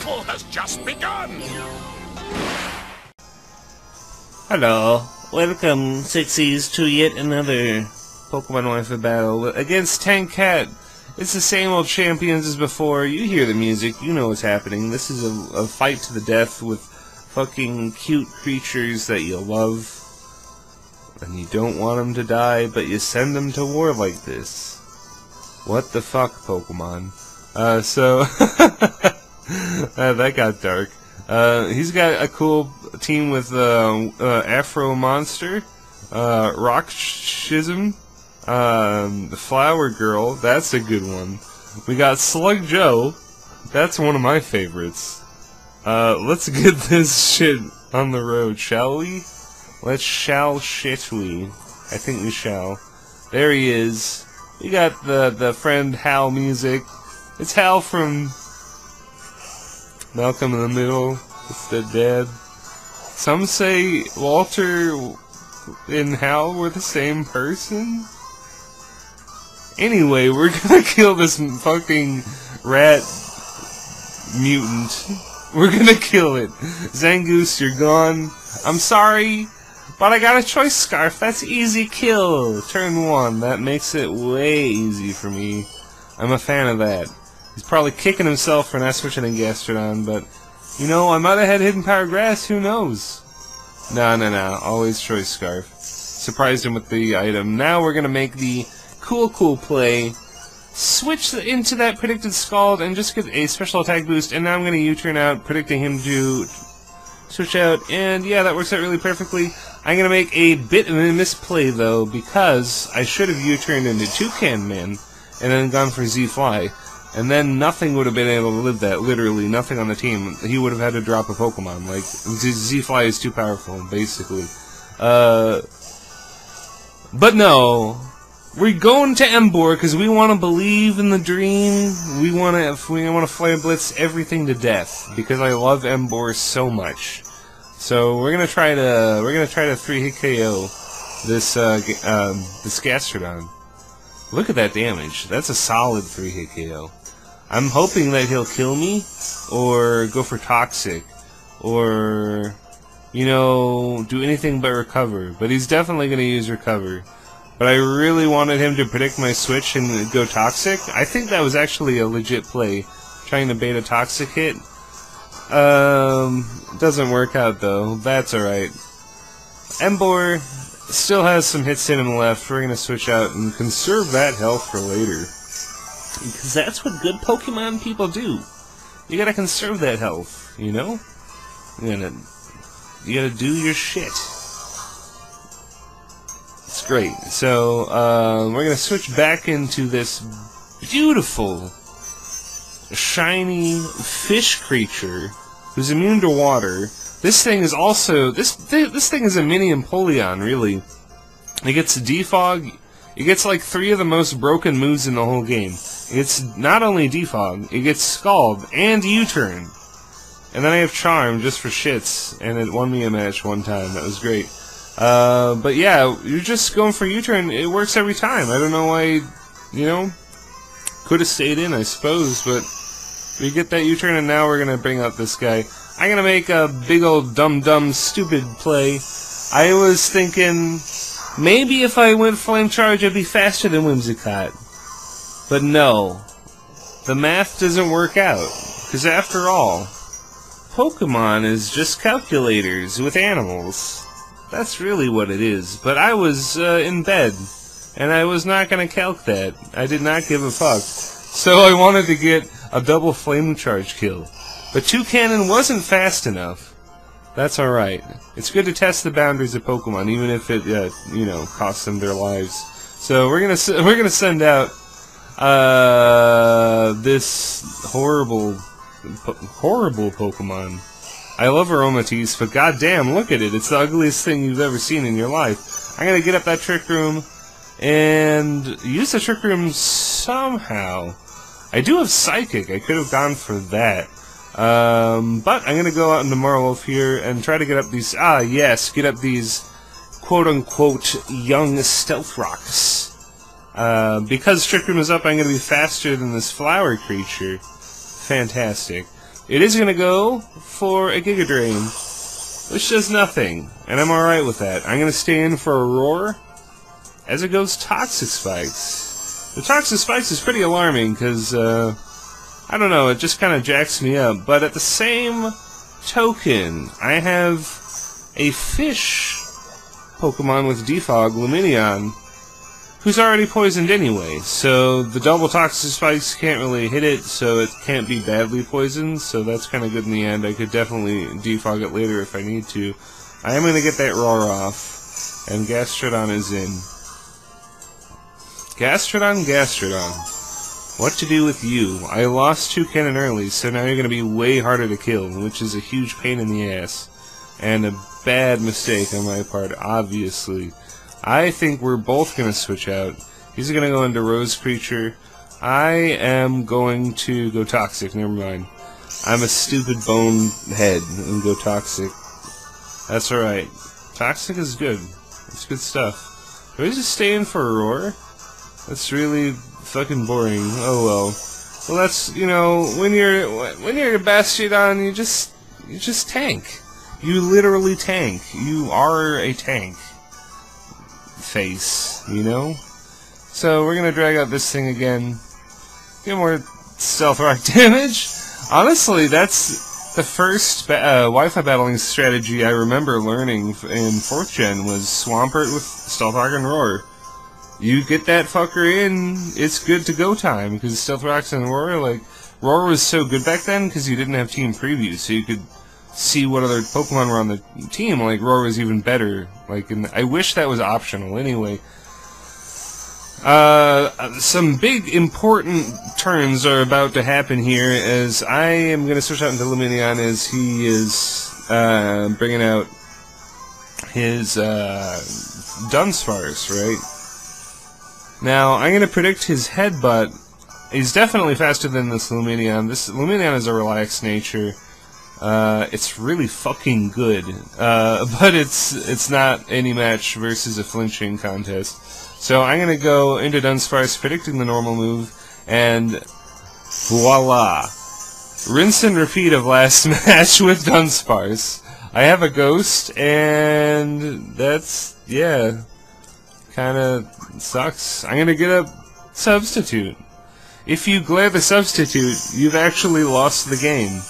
battle has just begun! Hello, welcome, Sexies, to yet another Pokemon Wi-Fi battle against Tank Cat. It's the same old champions as before. You hear the music, you know what's happening. This is a fight to the death with fucking cute creatures that you love. And you don't want them to die, but you send them to war like this. What the fuck, Pokemon? That got dark. He's got a cool team with Afro Monster, Rock Schism, the Flower Girl, that's a good one. We got Slug Joe, that's one of my favorites. Let's get this shit on the road, shall we? Shit we? I think we shall. There he is. We got the friend Hal music. It's Hal from Malcolm in the Middle. It's the dad. Some say Walter and Hal were the same person? Anyway, we're gonna kill this fucking rat mutant. We're gonna kill it. Zangoose, you're gone. I'm sorry, but I got a choice scarf. That's easy kill. Turn 1. That makes it way easy for me. I'm a fan of that. He's probably kicking himself for not switching to Gastrodon, but, you know, I might have had Hidden Power Grass. Who knows? No. Always choice scarf. Surprised him with the item. Now we're gonna make the cool play. Switch into that predicted Scald and just get a special attack boost, and now I'm gonna U-turn out, predicting him to switch out, and yeah, that works out really perfectly. I'm gonna make a bit of a misplay though, because I should have U-turned into Toucan Man and then gone for Z-Fly, and then nothing would have been able to live that. Literally nothing on the team. He would have had to drop a Pokemon. Like, Z-Fly is too powerful, basically. But no, we're going to Emboar because we want to believe in the dream. We want to Flare Blitz everything to death because I love Emboar so much. So we're gonna try to 3-hit KO this Gastrodon. Look at that damage. That's a solid 3-hit KO. I'm hoping that he'll kill me or go for Toxic or, you know, do anything but recover. But he's definitely gonna use Recover. But I really wanted him to predict my switch and go Toxic. I think that was actually a legit play, trying to bait a Toxic hit. Doesn't work out though. That's alright. Emboar still has some hits in him left. We're gonna switch out and conserve that health for later. Because that's what good Pokemon people do. You gotta conserve that health, you know? You gotta do your shit. It's great. So, we're gonna switch back into this beautiful, shiny fish creature who's immune to water. This thing is also, this thing is a mini Empoleon, really. It gets Defog. It gets like 3 of the most broken moves in the whole game. It's not only Defog, it gets Scald and U-turn. And then I have Charm just for shits, and it won me a match one time. That was great. But yeah, you're just going for U-turn. It works every time. I don't know why, you know, could have stayed in, I suppose, but we get that U-turn, and now we're gonna bring out this guy. I'm gonna make a big old dumb stupid play. I was thinking maybe if I went Flame Charge I'd be faster than Whimsicott. But no. The math doesn't work out. Because after all, Pokemon is just calculators with animals. That's really what it is. But I was in bed, and I was not gonna calc that. I did not give a fuck. So I wanted to get a double Flame Charge kill. But Toucan wasn't fast enough. That's alright. It's good to test the boundaries of Pokemon, even if it, you know, costs them their lives. So we're gonna send out this horrible Pokemon. I love Aromatisse, but goddamn, look at it. It's the ugliest thing you've ever seen in your life. I'm gonna get up that Trick Room and use the Trick Room somehow. I do have Psychic. I could have gone for that. But I'm gonna go out into Marwolf here and try to get up these, get up these quote-unquote young Stealth Rocks. Because Trick Room is up, I'm gonna be faster than this flower creature. Fantastic. it is gonna go for a Giga Drain, which does nothing, and I'm alright with that. I'm gonna stay in for a Roar, as it goes Toxic Spikes. The Toxic Spikes is pretty alarming, because, I don't know, it just kind of jacks me up, but at the same token, I have a fish Pokemon with Defog, Lumineon, who's already poisoned anyway, so the double Toxic Spikes can't really hit it, so it can't be badly poisoned, so that's kind of good in the end. I could definitely defog it later if I need to. I am going to get that Roar off, and Gastrodon is in. Gastrodon, Gastrodon. What to do with you? I lost 2 cannon early, so now you're going to be way harder to kill, which is a huge pain in the ass. And a bad mistake on my part, obviously. I think we're both going to switch out. He's going to go into Rose Creature. I am going to go Toxic. Never mind. I'm a stupid bonehead and go Toxic. That's alright. Toxic is good. It's good stuff. Do I just stay in for a Roar? That's really fucking boring. Oh well. Well, that's, you know, when you're a Bastiodon, you just tank. You literally tank. You are a tank. Face, you know? So we're gonna drag out this thing again. Get more Stealth Rock damage. Honestly, that's the first Wi-Fi battling strategy I remember learning in 4th Gen was Swampert with Stealth Rock and Roar. You get that fucker in, it's good to go time, because Stealth Rocks and Roar, like, Roar was so good back then because you didn't have team previews, so you could see what other Pokemon were on the team. Like, Roar was even better. Like, I wish that was optional. Anyway, some big important turns are about to happen here, as I am going to switch out into Lumineon as he is bringing out his Dunsparce, right? Now, I'm going to predict his Headbutt. He's definitely faster than this Lumineon. This Lumineon is a relaxed nature. It's really fucking good, but it's not any match versus a flinching contest. So I'm gonna go into Dunsparce, predicting the normal move, and voila! Rinse and repeat of last match with Dunsparce. I have a Ghost, and that's, yeah, kinda sucks. I'm gonna get a Substitute. If you glare the Substitute, you've actually lost the game.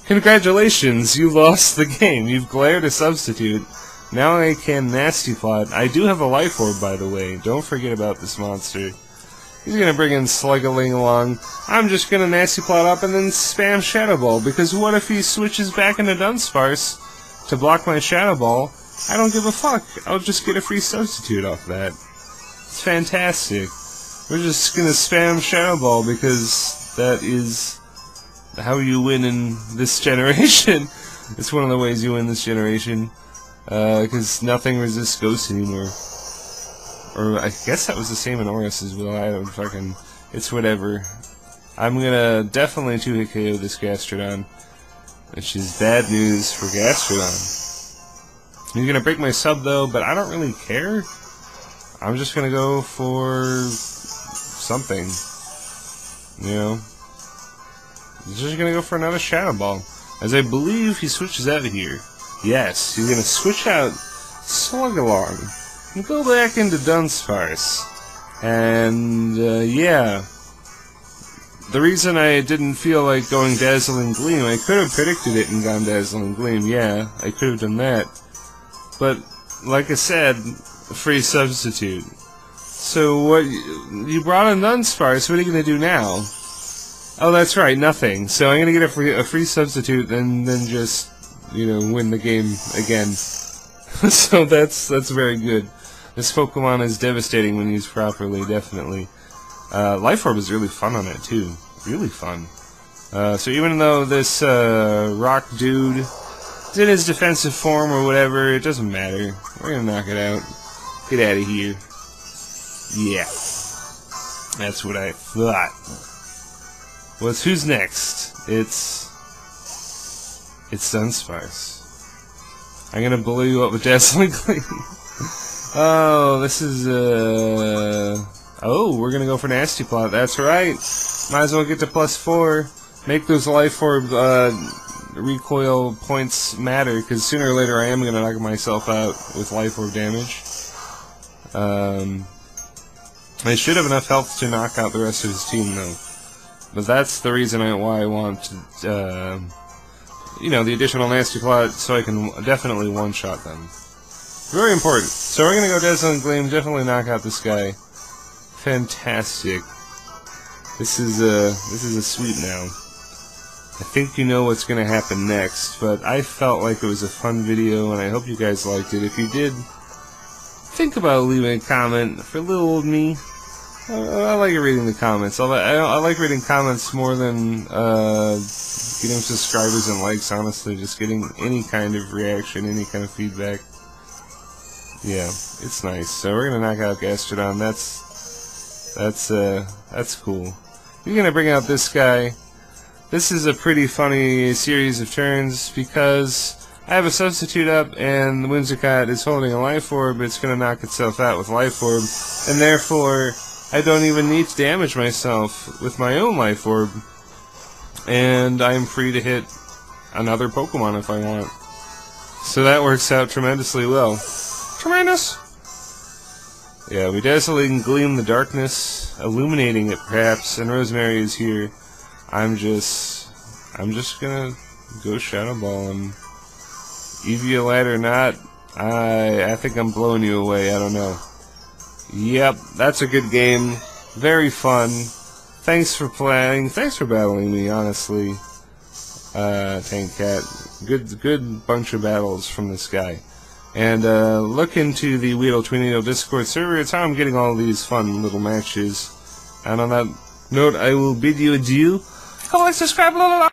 Congratulations, you lost the game. You've glared a Substitute. Now I can Nasty Plot. I do have a Life Orb, by the way. Don't forget about this monster. He's gonna bring in Sluggaling along. I'm just gonna Nasty Plot up and then spam Shadow Ball, because what if he switches back into Dunsparce to block my Shadow Ball? I don't give a fuck. I'll just get a free Substitute off that. It's fantastic. We're just gonna spam Shadow Ball because that is how you win in this generation. It's one of the ways you win this generation. Because nothing resists Ghost anymore. Or I guess that was the same in Oris as well. I don't fucking... It's whatever. I'm gonna definitely 2-hit KO this Gastrodon, which is bad news for Gastrodon. He's gonna break my sub though, but I don't really care. I'm just gonna go for something. You know? He's just gonna go for another Shadow Ball, as I believe he switches out of here. Yes, he's gonna switch out Sluggalong and go back into Dunsparce. And, yeah. The reason I didn't feel like going Dazzling Gleam, I could have predicted it and gone Dazzling Gleam, yeah, I could have done that. But, like I said, free Substitute. So what, you brought in Dunsparce, what are you gonna do now? Oh, that's right, nothing. So I'm gonna get a free Substitute and then just, you know, win the game again. So that's very good. This Pokemon is devastating when used properly, definitely. Life Orb is really fun on it too. Really fun. So even though this rock dude is in his defensive form or whatever, it doesn't matter. We're gonna knock it out. Get out of here. Yeah. That's what I thought. Who's next? It's Dunsparce. I'm gonna blow you up with Dazzling Gleam. Oh, this is oh, we're gonna go for Nasty Plot. That's right. Might as well get to +4. make those life orb recoil points matter, because sooner or later I am going to knock myself out with life orb damage. I should have enough health to knock out the rest of his team, though. But that's the reason why I want, you know, the additional Nasty Plot, so I can definitely one-shot them. Very important. So we're gonna go Dazzling Gleam, definitely knock out this guy. Fantastic. This is a sweep now. I think you know what's gonna happen next, but I felt like it was a fun video, and I hope you guys liked it. If you did, think about leaving a comment for little old me. I like reading the comments. I like reading comments more than getting subscribers and likes, honestly. Just getting any kind of reaction, any kind of feedback. Yeah, it's nice. So we're gonna knock out Gastrodon. That's cool. We're gonna bring out this guy. This is a pretty funny series of turns because I have a substitute up and the Whimsicott is holding a life orb. It's gonna knock itself out with life orb, and therefore I don't even need to damage myself with my own life orb, and I'm free to hit another Pokemon if I want. So that works out tremendously well. Tremendous! Yeah, we Dazzling Gleam the darkness, illuminating it perhaps, and Rosemary is here. I'm just gonna go Shadow Ball him. Eviolite or not, I think I'm blowing you away, I don't know. Yep, that's a good game. Very fun. Thanks for playing. Thanks for battling me, honestly. Tank Cat. Good bunch of battles from this guy. And look into the Weedle Tweeneedle Discord server. It's how I'm getting all these fun little matches. And on that note, I will bid you adieu. Like, subscribe, blah, blah, blah.